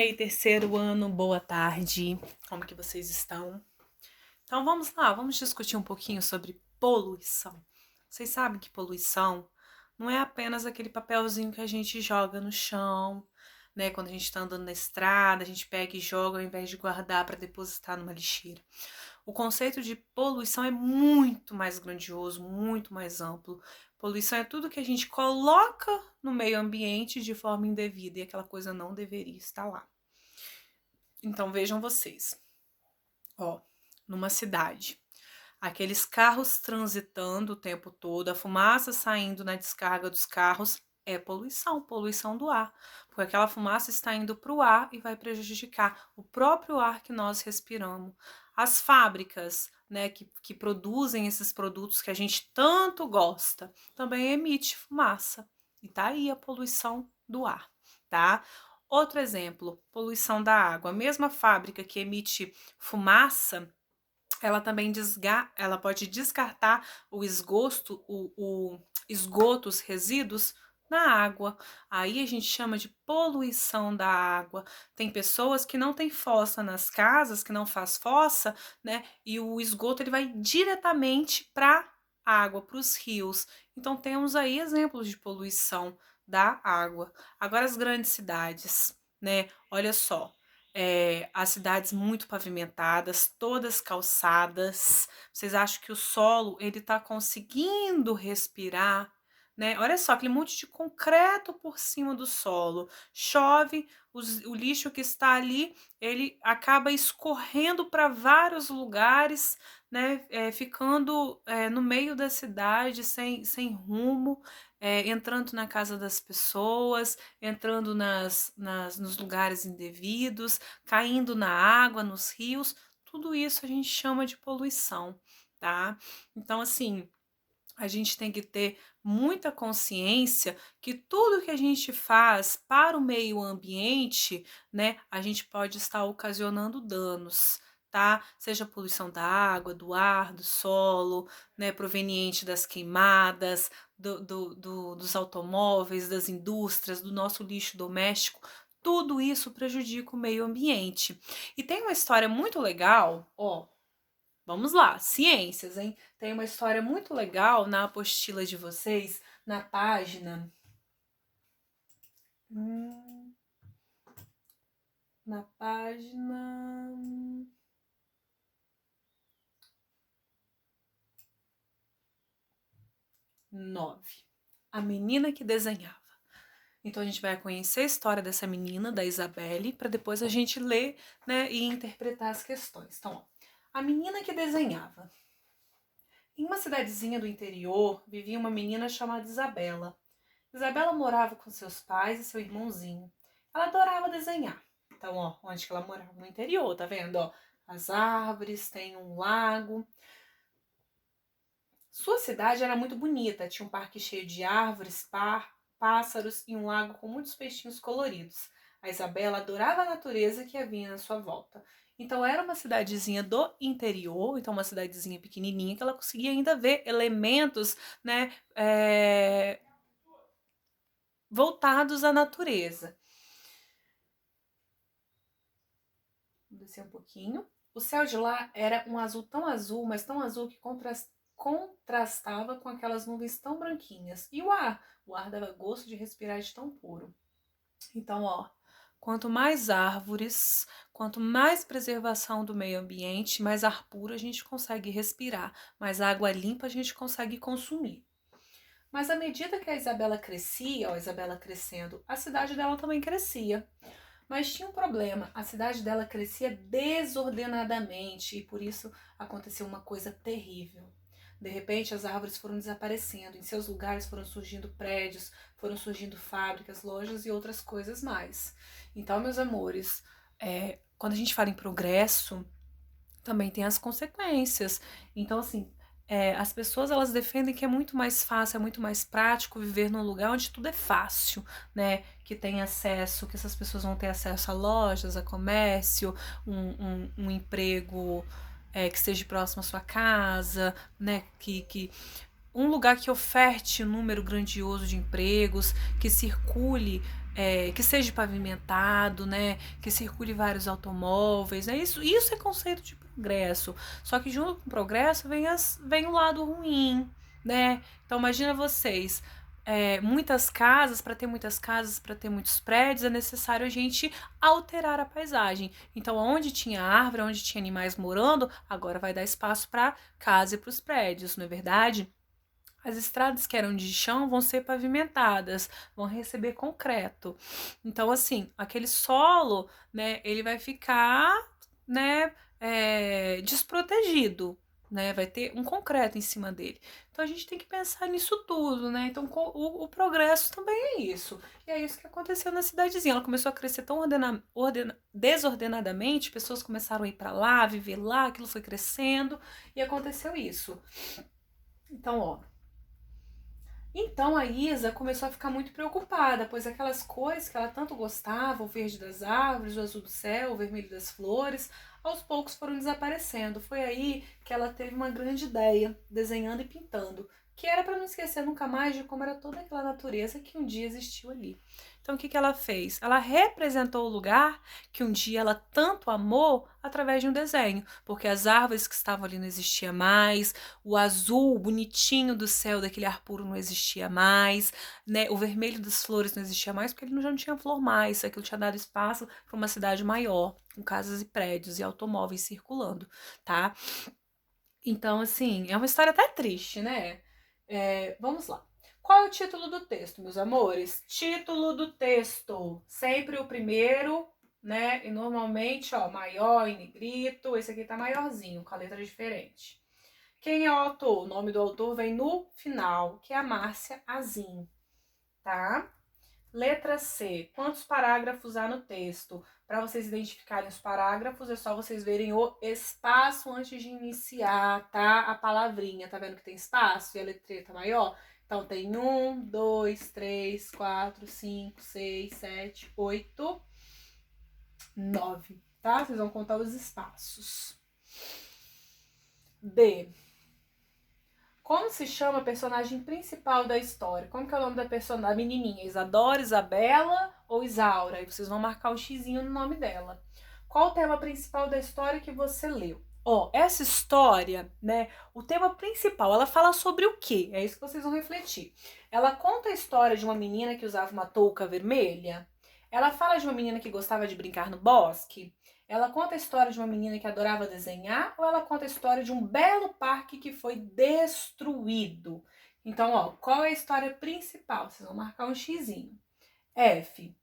Ei, terceiro ano, boa tarde. Como que vocês estão? Então vamos lá, vamos discutir um pouquinho sobre poluição. Vocês sabem que poluição não é apenas aquele papelzinho que a gente joga no chão, né? Quando a gente está andando na estrada, a gente pega e joga ao invés de guardar para depositar numa lixeira. O conceito de poluição é muito mais grandioso, muito mais amplo. Poluição é tudo que a gente coloca no meio ambiente de forma indevida e aquela coisa não deveria estar lá. Então vejam vocês, ó, numa cidade, aqueles carros transitando o tempo todo, a fumaça saindo na descarga dos carros é poluição, poluição do ar, porque aquela fumaça está indo para o ar e vai prejudicar o próprio ar que nós respiramos. As fábricas, né, que produzem esses produtos que a gente tanto gosta, também emite fumaça. E tá aí a poluição do ar, tá? Outro exemplo, poluição da água. A mesma fábrica que emite fumaça, ela também ela pode descartar o esgoto, o esgoto, os resíduos na água. Aí a gente chama de poluição da água. Tem pessoas que não têm fossa nas casas, que não faz fossa, né? E o esgoto ele vai diretamente para a água, para os rios. Então temos aí exemplos de poluição da água. Agora as grandes cidades, né? Olha só, as cidades muito pavimentadas, todas calçadas. Vocês acham que o solo ele está conseguindo respirar, né? Olha só, aquele monte de concreto por cima do solo. Chove, o lixo que está ali, ele acaba escorrendo para vários lugares, né? Ficando no meio da cidade, sem rumo, entrando na casa das pessoas, entrando nos lugares indevidos, caindo na água, nos rios, tudo isso a gente chama de poluição, tá? Então, assim, a gente tem que ter muita consciência que tudo que a gente faz para o meio ambiente, né, a gente pode estar ocasionando danos, tá? Seja poluição da água, do ar, do solo, né, proveniente das queimadas, dos automóveis, das indústrias, do nosso lixo doméstico, tudo isso prejudica o meio ambiente. E tem uma história muito legal, ó, vamos lá, ciências, hein? Tem uma história muito legal na apostila de vocês, na página. Na página 9. A menina que desenhava. Então a gente vai conhecer a história dessa menina, da Isabelle, para depois a gente ler, né, e interpretar as questões. Então, ó, a menina que desenhava. Em uma cidadezinha do interior vivia uma menina chamada Isabela. Isabela morava com seus pais e seu irmãozinho. Ela adorava desenhar. Então, ó, onde que ela morava? No interior, tá vendo? Ó, as árvores, tem um lago. Sua cidade era muito bonita, tinha um parque cheio de árvores, pássaros e um lago com muitos peixinhos coloridos. A Isabela adorava a natureza que havia na sua volta. Então era uma cidadezinha do interior, então uma cidadezinha pequenininha que ela conseguia ainda ver elementos, né, voltados à natureza. Vou descer um pouquinho. O céu de lá era um azul, mas tão azul que contrastava com aquelas nuvens tão branquinhas. E o ar? O ar dava gosto de respirar de tão puro. Então, ó, quanto mais árvores, quanto mais preservação do meio ambiente, mais ar puro a gente consegue respirar, mais água limpa a gente consegue consumir. Mas à medida que a Isabela crescia, ó, a Isabela crescendo, a cidade dela também crescia. Mas tinha um problema, a cidade dela crescia desordenadamente e por isso aconteceu uma coisa terrível. De repente as árvores foram desaparecendo, em seus lugares foram surgindo prédios, foram surgindo fábricas, lojas e outras coisas mais. Então, meus amores, quando a gente fala em progresso, também tem as consequências. Então, assim, as pessoas elas defendem que é muito mais fácil, é muito mais prático viver num lugar onde tudo é fácil, né? Que tem acesso, que essas pessoas vão ter acesso a lojas, a comércio, um emprego que esteja próximo à sua casa, né? Que um lugar que oferte um número grandioso de empregos, que circule, que seja pavimentado, né? Que circule vários automóveis, né? Isso é conceito de progresso. Só que junto com o progresso vem o lado ruim, né? Então imagina vocês. Muitas casas, para ter muitas casas, para ter muitos prédios, é necessário a gente alterar a paisagem. Então, onde tinha árvore, onde tinha animais morando, agora vai dar espaço para casa e para os prédios, não é verdade? As estradas que eram de chão vão ser pavimentadas, vão receber concreto. Então, assim, aquele solo, né, ele vai ficar, né, desprotegido, né, vai ter um concreto em cima dele. Então, a gente tem que pensar nisso tudo, né? Então, o progresso também é isso. E é isso que aconteceu na cidadezinha. Ela começou a crescer tão desordenadamente, pessoas começaram a ir para lá, viver lá, aquilo foi crescendo e aconteceu isso. Então, ó. Então a Isa começou a ficar muito preocupada, pois aquelas cores que ela tanto gostava, o verde das árvores, o azul do céu, o vermelho das flores, aos poucos foram desaparecendo. Foi aí que ela teve uma grande ideia, desenhando e pintando, que era para não esquecer nunca mais de como era toda aquela natureza que um dia existiu ali. Então o que ela fez? Ela representou o lugar que um dia ela tanto amou através de um desenho, porque as árvores que estavam ali não existiam mais, o azul bonitinho do céu, daquele ar puro, não existia mais, né? O vermelho das flores não existia mais, porque ele já não tinha flor mais. Aquilo tinha dado espaço para uma cidade maior, com casas e prédios e automóveis circulando, tá? Então, assim, é uma história até triste, né? Vamos lá. Qual é o título do texto, meus amores? Título do texto. Sempre o primeiro, né? E normalmente, ó, maior em negrito. Esse aqui tá maiorzinho, com a letra diferente. Quem é o autor? O nome do autor vem no final, que é a Márcia Azim, tá? Letra C. Quantos parágrafos há no texto? Para vocês identificarem os parágrafos, é só vocês verem o espaço antes de iniciar, tá? A palavrinha, tá vendo que tem espaço e a letreta maior? Então tem 1, 2, 3, 4, 5, 6, 7, 8, 9, tá? Vocês vão contar os espaços. D. Como se chama a personagem principal da história? Como que é o nome da menininha? Isadora, Isabela ou Isaura? Aí vocês vão marcar o xizinho no nome dela. Qual o tema principal da história que você leu? Ó, essa história, né, o tema principal, ela fala sobre o quê? É isso que vocês vão refletir. Ela conta a história de uma menina que usava uma touca vermelha? Ela fala de uma menina que gostava de brincar no bosque? Ela conta a história de uma menina que adorava desenhar ou ela conta a história de um belo parque que foi destruído? Então, ó, qual é a história principal? Vocês vão marcar um xizinho. F.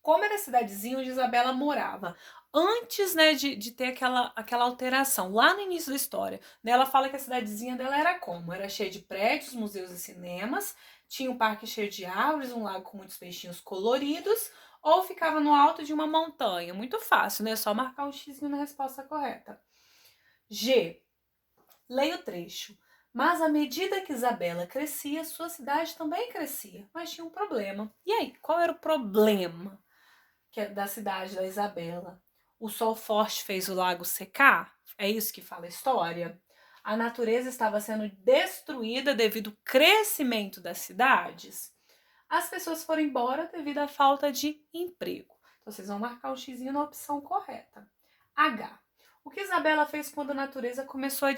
Como era a cidadezinha onde Isabela morava? Antes, né, de ter aquela alteração, lá no início da história, né, ela fala que a cidadezinha dela era como? Era cheia de prédios, museus e cinemas, tinha um parque cheio de árvores, um lago com muitos peixinhos coloridos, ou ficava no alto de uma montanha? Muito fácil, né? Só marcar um xizinho na resposta correta. G. Leia o trecho. Mas à medida que Isabela crescia, sua cidade também crescia, mas tinha um problema. E aí, qual era o problema da cidade da Isabela? O sol forte fez o lago secar? É isso que fala a história? A natureza estava sendo destruída devido ao crescimento das cidades? As pessoas foram embora devido à falta de emprego. Então, vocês vão marcar o xizinho na opção correta. H. O que Isabela fez quando a natureza começou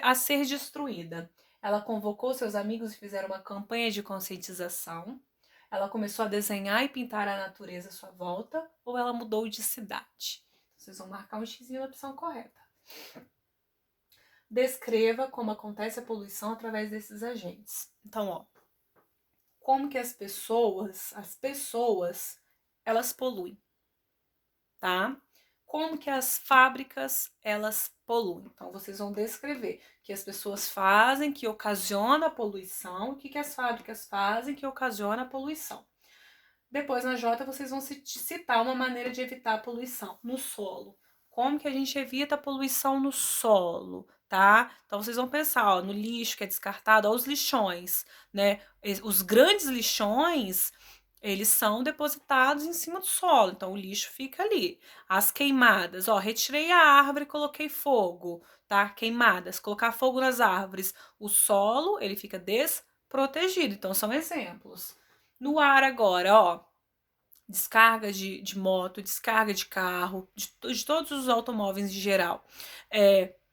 a ser destruída? Ela convocou seus amigos e fizeram uma campanha de conscientização. Ela começou a desenhar e pintar a natureza à sua volta ou ela mudou de cidade? Vocês vão marcar um xizinho na opção correta. Descreva como acontece a poluição através desses agentes. Então, ó, como que as pessoas, elas poluem, tá? Como que as fábricas, elas poluem. Então, vocês vão descrever o que as pessoas fazem que ocasiona a poluição, o que as fábricas fazem que ocasiona a poluição. Depois, na J, vocês vão citar uma maneira de evitar a poluição no solo. Como que a gente evita a poluição no solo, tá? Então, vocês vão pensar, ó, no lixo que é descartado, ó, os lixões, né? Os grandes lixões, eles são depositados em cima do solo, então o lixo fica ali. As queimadas, ó, retirei a árvore e coloquei fogo, tá? Queimadas, colocar fogo nas árvores, o solo, ele fica desprotegido, então são exemplos. No ar agora, ó, descarga de moto, descarga de carro, de todos os automóveis em geral.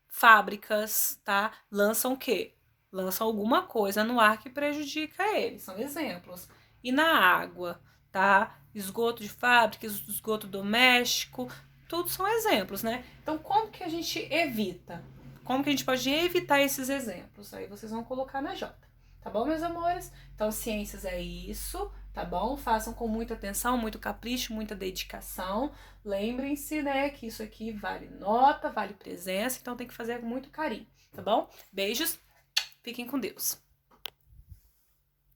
Fábricas, tá? Lançam o quê? Lançam alguma coisa no ar que prejudica eles, são exemplos. E na água, tá? Esgoto de fábrica, esgoto doméstico, tudo são exemplos, né? Então, como que a gente evita? Como que a gente pode evitar esses exemplos? Aí vocês vão colocar na J. Tá bom, meus amores? Então, ciências é isso, tá bom? Façam com muita atenção, muito capricho, muita dedicação. Lembrem-se, né, que isso aqui vale nota, vale presença, então tem que fazer com muito carinho, tá bom? Beijos, fiquem com Deus.